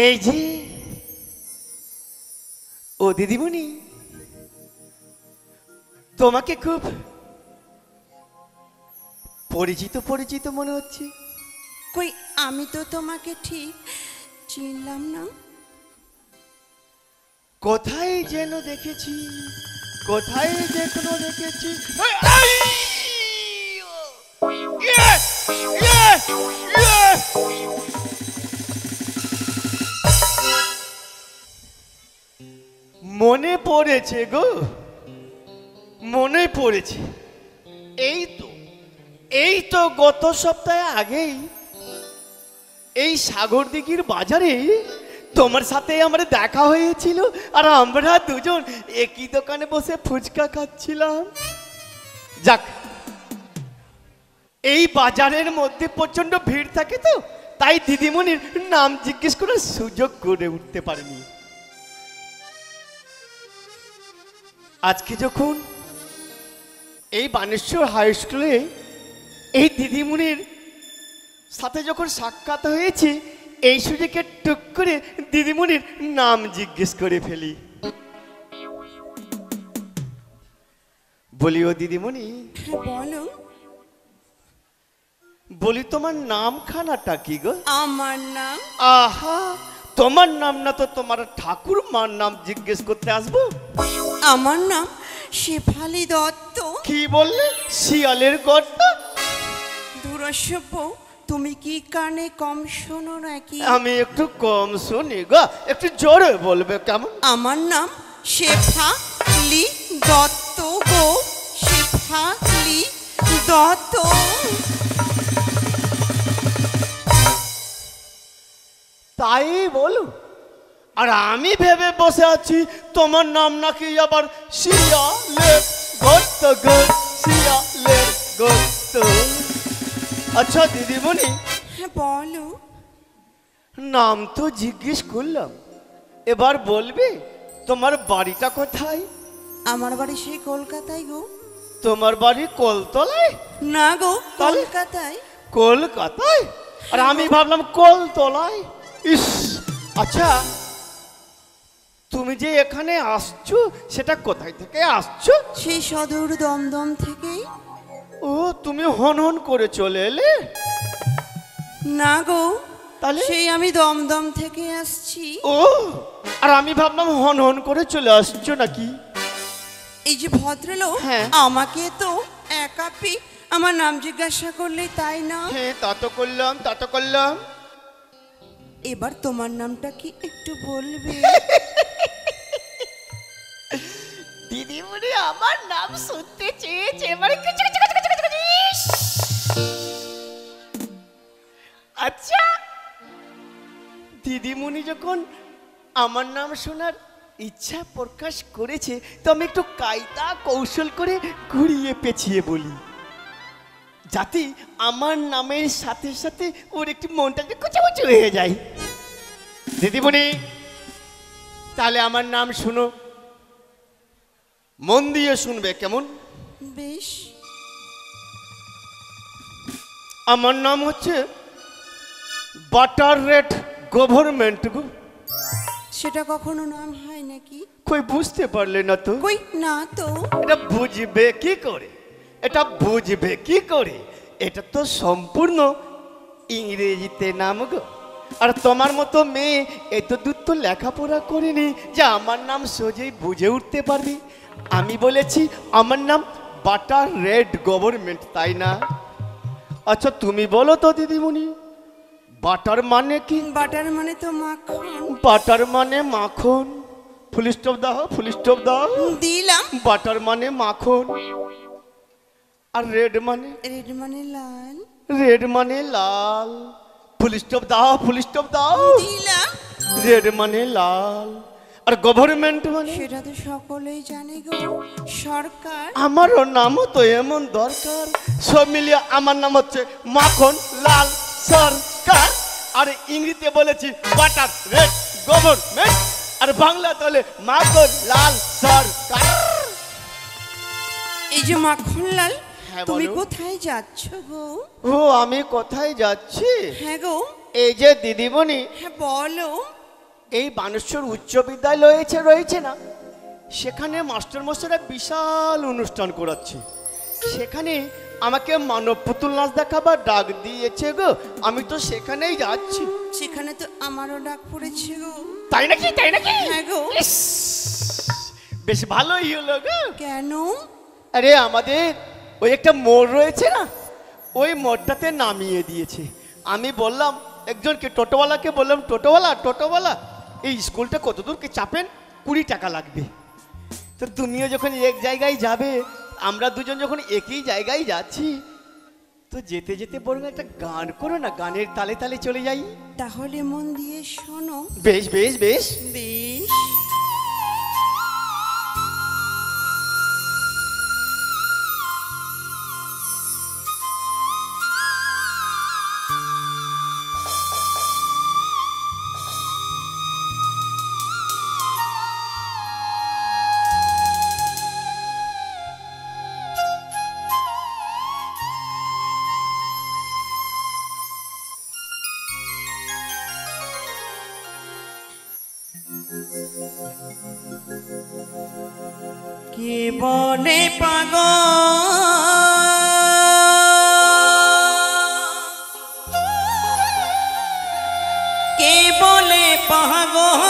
এই যে ও দিদিমণি, তোমাকে খুব পরিচিত পরিচিত মনে হচ্ছে। কই আমি তো তোমাকে ঠিক চিনলাম না। কোথায় যেন দেখেছি, কোথায় যেন দেখেছি। মনে পড়েছে গো, মনে পড়েছে। এই তো গত সপ্তাহে আগেই এই সাগর দিঘির বাজারে তোমার সাথে আমার দেখা হয়েছিল, আর আমরা দুজন একই দোকানে বসে ফুচকা খাচ্ছিলাম। যাক, এই বাজারের মধ্যে প্রচন্ড ভিড় থাকে, তো তাই দিদিমণির নাম জিজ্ঞেস করার সুযোগ করে উঠতে পারিনি। আজকে যখন এই বানেশ্বর হাই স্কুলে এই দিদিমণির সাথে যখন সাক্ষাৎ হয়েছে, এই সুযোগে টুক করে দিদিমণির নাম জিজ্ঞেস করে ফেলি। বলি, ও দিদিমণি, বলো। বলি তোমার নামখানাটা কি গো? আমার নাম? আহা, তোমার নাম না তো তোমার ঠাকুরমার নাম জিজ্ঞেস করতে আসবো? আমার নাম শেফালি দত্ত। কি বললে? শিয়ালের গর্ত? দুরস্যব্য, তুমি কি কানে কম শোনো নাকি? আমি একটু কম শুনি গো, একটু জোরে বলবে কেমন? আমার নাম শেফালি দত্ত গো, শেফালি দত্ত। তাই বলো, আর আমি ভেবে বসে আছি তোমার নাম নাকি আবার শিয়ালের গর্ত গো, শিয়ালের গর্ত। আচ্ছা দিদিমণি, বলো। নাম তো জিজ্ঞেস করলাম, এবার বলবে তোমার বাড়িটা কোথায়? আমার বাড়ি সেই কলকাতায় গো। তোমার বাড়ি কলতলায়? না গো, কলকাতায়। কলকাতায়? আর আমি ভাবলাম কলতলায়। ইস, আচ্ছা তুমি যে এখানে আসছো, সেটা কোথায় থেকে আসছো? সেই সদর দমদম থেকেই। ও, তুমি হন হন করে চলে এলে? না গো, তাহলে সেই আমি দমদম থেকে আসছি। ও, আর আমি ভাবলাম হন হন করে চলে আসছো নাকি। এই যে ভদ্রলোক, হ্যাঁ। আমাকে তো একাপি আমার নাম জিজ্ঞাসা করলে, তাই না? হ্যাঁ, তা তো করলাম, তা তো করলাম। এবার তোমার নামটা কি একটু বলবে? দিদিমণি আমার নাম শুনতে চেয়েছে, এবারে আচ্ছা দিদিমণি যখন আমার নাম শোনার ইচ্ছা প্রকাশ করেছে, তো আমি একটু কায়দা কৌশল করে ঘুরিয়ে পেঁচিয়ে বলি, যাতে আমার নামের সাথে সাথে ওর একটু মনটা কুচুমুচু হয়ে যায়। দিদিমণি, তাহলে আমার নাম শুনো, মন দিয়ে শুনবে কেমন? বেশ। আমার নাম হচ্ছে বাটার রেট গভর্নমেন্ট গো। সেটা কখনো নাম হয় নাকি? কই বুঝতে পারলে না তো? কই না তো। এটা বুঝবে কি করে, এটা বুঝবে কি করে? এটা তো সম্পূর্ণ ইংরেজিতে নাম গো। আর তোমার মতো মেয়ে এত দূর তো লেখাপড়া করেনি যে আমার নাম সোজাই বুঝে উঠতে পারবি। আমি বলেছি আমার নাম বাটার রেড গভর্নমেন্ট, তাই না? আচ্ছা তুমি বলো তো দিদিমণি, বাটার মানে কি? বাটার মানে তো মাখন। বাটার মানে মাখন। ফুল স্টপ দাও, ফুল স্টপ দাও। দিলাম। বাটার মানে মাখন, আর রেড মানে? রেড মানে লাল। রেড মানে লাল। ফুল স্টপ দাও, ফুল স্টপ দাও। দিলাম। রেড মানে লাল, আর গভর্নমেন্ট মানে? সেটা তো সকলেই জানে গো, সরকার। আমারও নামও তো এমন দরকার। সব মিলিয়ে আমার নাম হচ্ছে মাখন লাল সরকার। আর ইংরেজিতে বলেছি বাটার রেড গভর্নমেন্ট, আর বাংলাতে হলে মাখন লাল সরকার। এই যে মাখনলাল, হ্যাঁ, তুমি বলো। কোথায় যাচ্ছ গো? ও, আমি কোথায় যাচ্ছি? হ্যাঁ গো। এই যে দিদিমণি, হ্যাঁ বলো। এই বানেশ্বর উচ্চ বিদ্যালয় রয়েছে না, সেখানে মাস্টারমশাইরা বিশাল অনুষ্ঠান করাচ্ছে। সেখানে আমাকে মানব পুতুল নাচ দেখাবার ডাক দিয়েছে গো, আমি তো সেখানেই যাচ্ছি। সেখানে তো আমারও ডাক পড়েছে গো। তাই নাকি? তাই নাকি? হ্যাঁ গো। ইস, বেশ ভালোই হলো গো। কেন? আরে আমাদের ওই একটা মোড় রয়েছে না, ওই মোড়টাতে নামিয়ে দিয়েছে। আমি বললাম একজনকে, টোটোওয়ালাকে বললাম, টোটোওয়ালা এই স্কুলটা কত দূরকে চাপেন, 20 টাকা লাগবে। তো তুমিও যখন এক জায়গায় যাবে, আমরা দুজন যখন একই জায়গায় যাচ্ছি, তো যেতে যেতে বরং একটা গান করো না, গানের তালে তালে চলে যাই। তাহলে মন দিয়ে শোনো। বেশ বেশ বেশ। বেশ। কে বলে পাগল, কে বলে পাগল,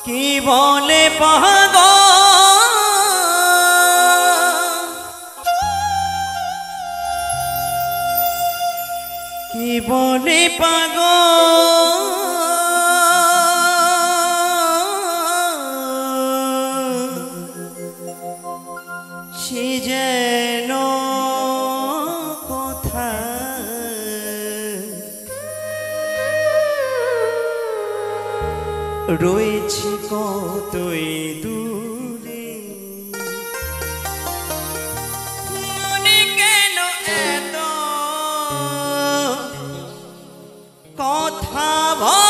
কে বলে পাগল, কে বলে পাগল, সে যেন কোথায় রয়েছে কতই দূরে। মনে কেন এত কথা বলে,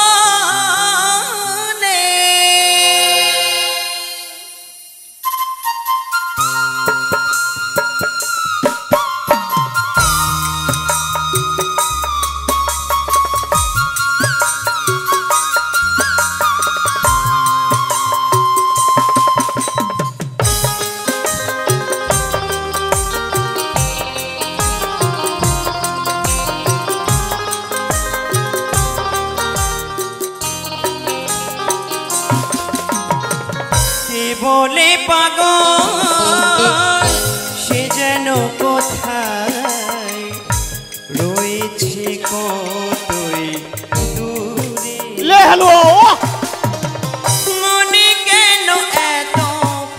বলে পাগল, সে যেন কোথায় রয়েছে কতই দূরে। লে হ্যালো, মনে কেন এত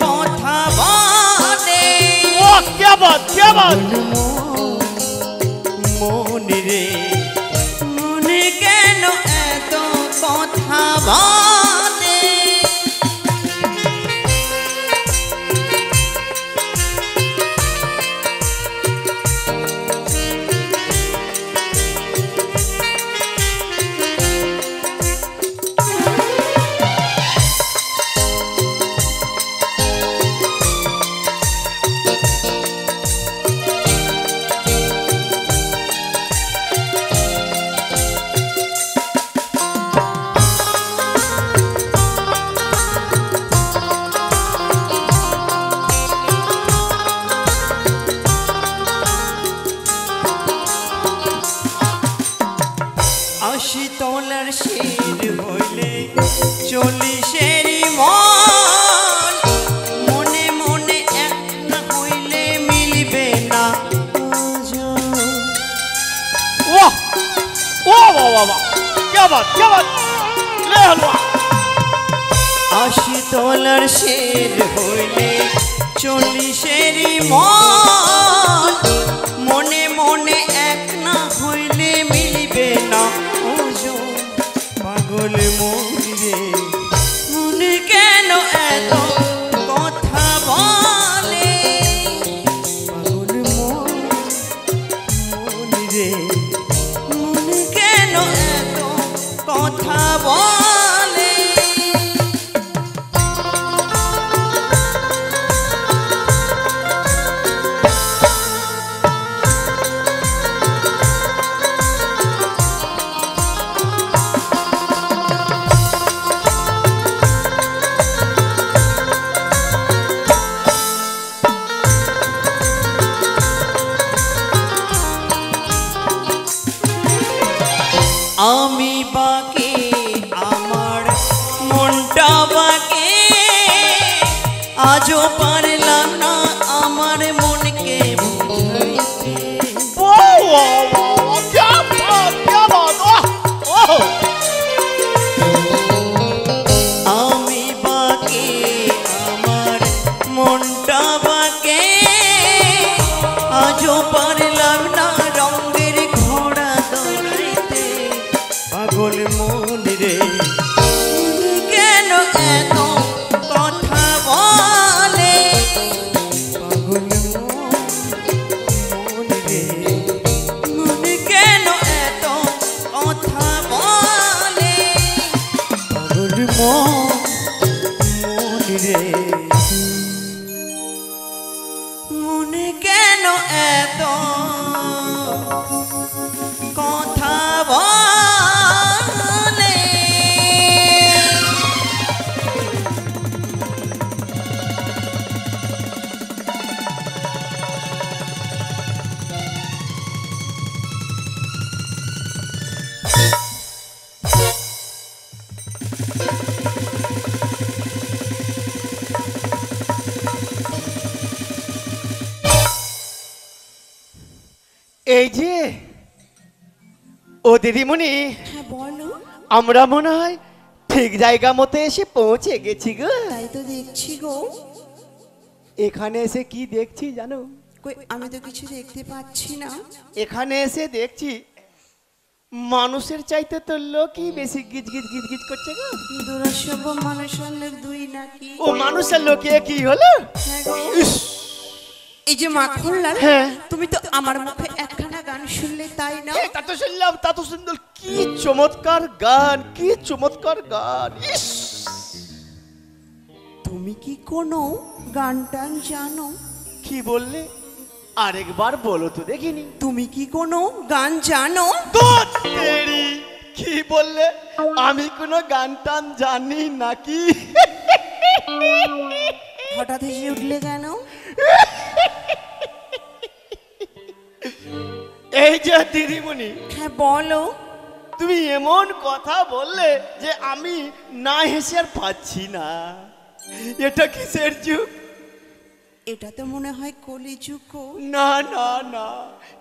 কথা বলে, ও কে বাত মনে রে, মনে কেন এত কথা বলে। আশি তলার শির হইলে 40-এরই মন, মনে মনে এক না হইলে মিলবে না। वाह वाह वाह वाह वाह, क्या बात ले हलवा। 80 তলার শির হইলে 40-এরই মন, মনে মনে এক না হইলে মিলবে না। পাগল মন রে, মনে কেন এত কথা বলে। পাগল মন রে, মনে কেন এত কথা বলে। আমি বাকে আমার মনটা বাকে আজও পারলাম না আমার মনকে বুঝাইতে। আমি বাকে আমার মনটা বাকে আজও পারলাম না রঙের ঘোড়া দৌড়াইতে। পাগল মন রে কেন এত কথা বলে, পাগল মন রে মন কেন এত কথা বলে, পাগল মন রে মনে কেন এত কথা বলে। এই যে ও দিদিমণি, হ্যাঁ বলো। আমরা মনে হয় ঠিক জায়গা মতো এসে পৌঁছে গেছি গো। তাই তো দেখছি গো। এখানে এসে কি দেখছি জানো? কই আমি তো কিছু দেখতে পাচ্ছি না। এখানে এসে দেখছি মানুষের চাইতে তো লোকই বেশি গিজ গিজ গিজ গিজ করছে গো। দুরাসভ্য মানুষের লোক দুই নাকি? ও মানুষের লোকে কি হলো? হ্যাঁ গো। ইস, এই যে মাখনলাল, হ্যাঁ। তুমি তো আমার মুখে একখানা গান শুনলে তাই না? তা তো শুনলাম, তা তো সুন্দর, কি চমৎকার গান, কি চমৎকার গান। ইস, তুমি কি কোনো গান টান জানো? কি বললে? আরেকবার বলো তো দেখিনি। তুমি কি কোনো গান জানো? ধুৎ তেরি, কি বললে? আমি কোনো গান টান জানি নাকি? হঠাৎ হেসে উঠলে কেন? এই যে দিদিমণি, হ্যাঁ বলো। তুমি এমন কথা বললে যে আমি না হেসে আর পাচ্ছি না। এটা কিসের যুগ? এটা তো মনে হয় কলিযুগ গো। না না না,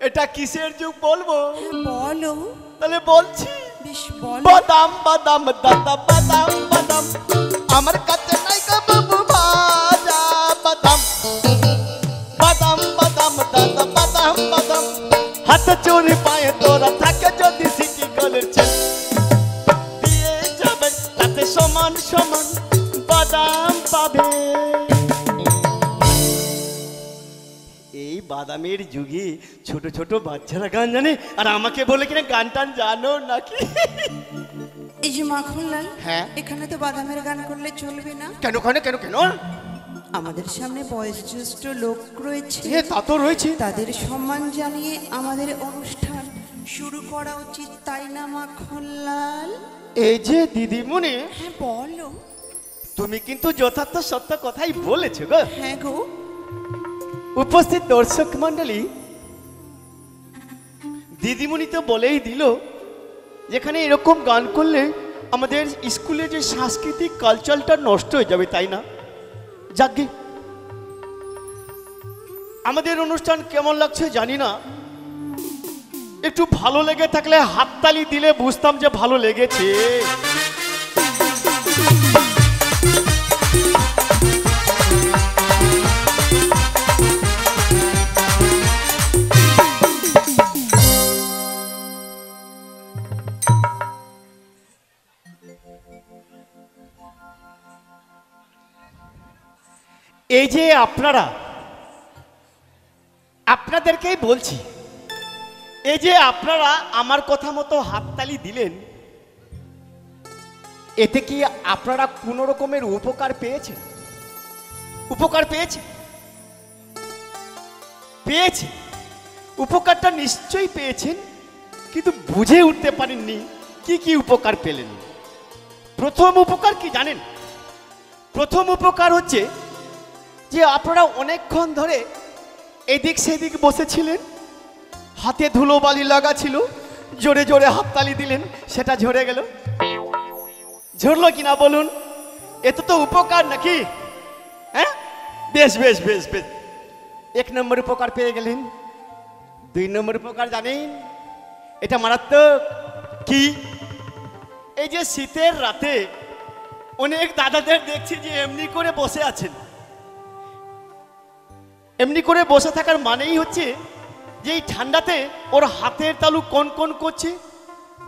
এটা কিসের যুগ বলবো? হ্যাঁ বলো। তাহলে বলছি। বেশ বলো। বাদাম বাদাম দাদা বাদাম বাদাম, আমার কাছে নাই গো বাবু ভাজা বাদাম। বাদাম বাদাম দাদা বাদাম বাদাম, হাত চোরে পায়ে তোরা থাকে যদি সিটি গলের চেন দিয়ে যাবে, তাতে সমান সমান বাদাম পাবে। এই বাদামের যুগে ছোট ছোট বাচ্চারা গান জানে, আর আমাকে বলে কিনা গান টান জানো নাকি? এই যে মাখনলাল, হ্যাঁ। এখানে তো বাদামের গান করলে চলবে না। কেন কেন কেন কেন? আমাদের সামনে বয়োজ্যেষ্ঠ লোক রয়েছে, তা তো রয়েছে। তাদের সম্মান জানিয়ে আমাদের অনুষ্ঠান শুরু করা উচিত, তাই না মাখনলাল? এই যে দিদিমণি, হ্যাঁ বলো। তুমি কিন্তু যথার্থ সত্য কথাই বলেছো গো। হ্যাঁ গো। উপস্থিত দর্শক মন্ডলী, দিদিমণি তো বলেই দিল যেখানে এরকম গান করলে আমাদের স্কুলে যে সাংস্কৃতিক কালচারটা নষ্ট হয়ে যাবে, তাই না? যাকগে, আমাদের অনুষ্ঠান কেমন লাগছে জানি না, একটু ভালো লেগে থাকলে হাততালি দিলে বুঝতাম যে ভালো লেগেছে। এই যে আপনাদেরকেই বলছি, এই যে আপনারা আমার কথা মতো হাততালি দিলেন, এতে কি আপনারা কোনো রকমের উপকার পেয়েছেন? উপকার পেয়েছে? পেয়েছে, উপকারটা নিশ্চয়ই পেয়েছেন, কিন্তু বুঝে উঠতে পারেননি কি কি উপকার পেলেন। প্রথম উপকার কি জানেন? প্রথম উপকার হচ্ছে যে আপনারা অনেকক্ষণ ধরে এদিক সেদিক বসেছিলেন, হাতে ধুলোবালি লাগা ছিল, জোরে জোরে হাততালি দিলেন, সেটা ঝরে গেল। ঝরলো কিনা বলুন? এত তো উপকার নাকি? হ্যাঁ, বেশ বেশ বেশ বেশ, 1 নম্বর উপকার পেয়ে গেলেন। 2 নম্বর উপকার জানেন? এটা মারাত্মক। কি? এই যে শীতের রাতে অনেক দাদাদের দেখছি যে এমনি করে বসে আছেন। এমনি করে বসে থাকার মানেই হচ্ছে যে এই ঠান্ডাতে ওর হাতের তালু কন কন করছে,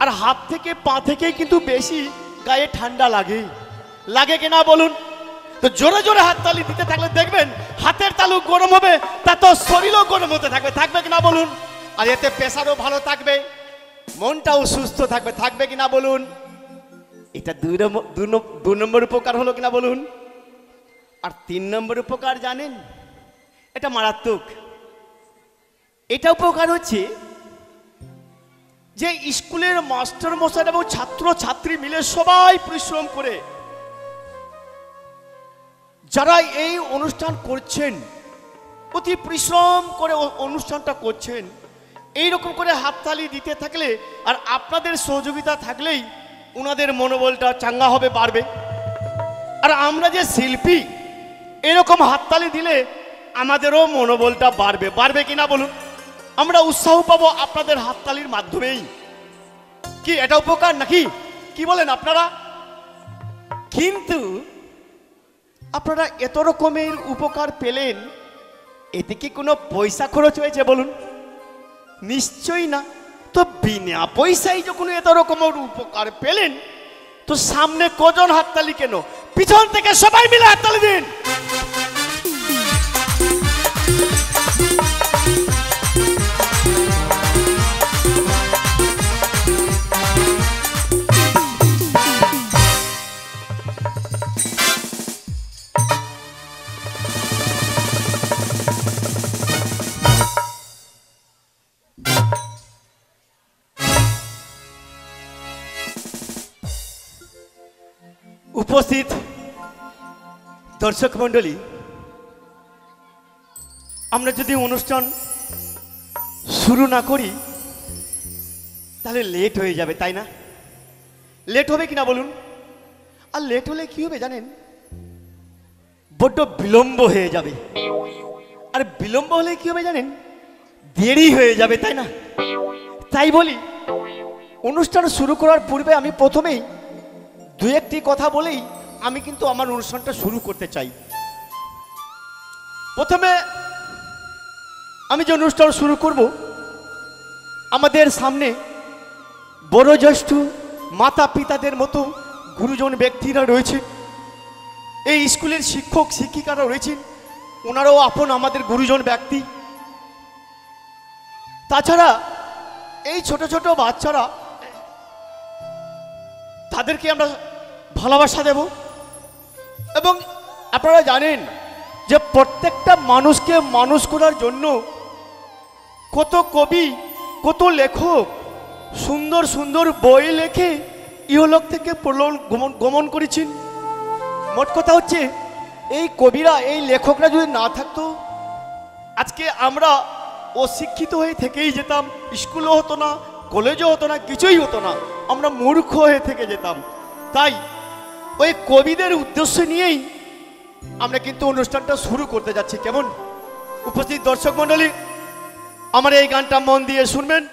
আর হাত থেকে পা থেকে কিন্তু বেশি গায়ে ঠান্ডা লাগে। লাগে কিনা বলুন? তো জোরে জোরে হাততালি দিতে থাকলে দেখবেন হাতের তালু গরম হবে, তা তো শরীরও গরম হতে থাকবে। থাকবে কিনা বলুন? আর এতে প্রেসারও ভালো থাকবে, মনটাও সুস্থ থাকবে। থাকবে কিনা বলুন? এটা 2 নম্বর উপকার হলো কিনা বলুন? আর 3 নম্বর উপকার জানেন? এটা মারাত্মক। এটা উপকার হচ্ছে যে স্কুলের মাস্টার মশাই এবং ছাত্র ছাত্রী মিলে সবাই পরিশ্রম করে যারা এই অনুষ্ঠান করছেন, অতি পরিশ্রম করে অনুষ্ঠানটা করছেন, এই রকম করে হাততালি দিতে থাকলে আর আপনাদের সহযোগিতা থাকলেই ওনাদের মনোবলটা চাঙ্গা হবে, বাড়বে। আর আমরা যে শিল্পী, এরকম হাততালি দিলে আমাদেরও মনোবলটা বাড়বে। বাড়বে কিনা বলুন? আমরা উৎসাহ পাবো আপনাদের হাততালির মাধ্যমেই। কি এটা উপকার নাকি? কি বলেন আপনারা? কিন্তু আপনারা এত রকমের উপকার পেলেন, এতে কি কোনো পয়সা খরচ হয়েছে বলুন? নিশ্চয়ই না। তো বিনা পয়সায় যখন এত রকমের উপকার পেলেন, তো সামনে কজন হাততালি কেন, পিছন থেকে সবাই মিলে হাততালি দিন। উপস্থিত দর্শক মণ্ডলী, আমরা যদি অনুষ্ঠান শুরু না করি তাহলে লেট হয়ে যাবে, তাই না? লেট হবে কিনা বলুন? আর লেট হলে কি হবে জানেন? বড্ড বিলম্ব হয়ে যাবে। আর বিলম্ব হলে কি হবে জানেন? দেরি হয়ে যাবে, তাই না? তাই বলি, অনুষ্ঠান শুরু করার পূর্বে আমি প্রথমেই 2-1টি কথা বলেই আমি কিন্তু আমার অনুষ্ঠানটা শুরু করতে চাই। প্রথমে আমি যে অনুষ্ঠান শুরু করব, আমাদের সামনে বয়োজ্যেষ্ঠ মাতা পিতাদের মতো গুরুজন ব্যক্তিরা রয়েছে, এই স্কুলের শিক্ষক শিক্ষিকারা রয়েছেন, ওনারাও আপন আমাদের গুরুজন ব্যক্তি। তাছাড়া এই ছোট ছোট বাচ্চারা, তাদেরকে আমরা ভালোবাসা দেব। এবং আপনারা জানেন যে প্রত্যেকটা মানুষকে মানুষ করার জন্য কত কবি, কত লেখক সুন্দর সুন্দর বই লেখে ইহলোক থেকে গমন করেছেন। মোট কথা হচ্ছে, এই কবিরা, এই লেখকরা যদি না থাকতো, আজকে আমরা অশিক্ষিত হয়ে থেকেই যেতাম, স্কুলও হতো না, কলেজও হতো না, কিছুই হতো না, আমরা মূর্খ হয়ে থেকে যেতাম। তাই ওই কবিদের উদ্দেশ্য নিয়েই আমরা কিন্তু অনুষ্ঠানটা শুরু করতে যাচ্ছি। কেমন? উপস্থিত দর্শক মণ্ডলী, আমার এই গানটা মন দিয়ে শুনবেন।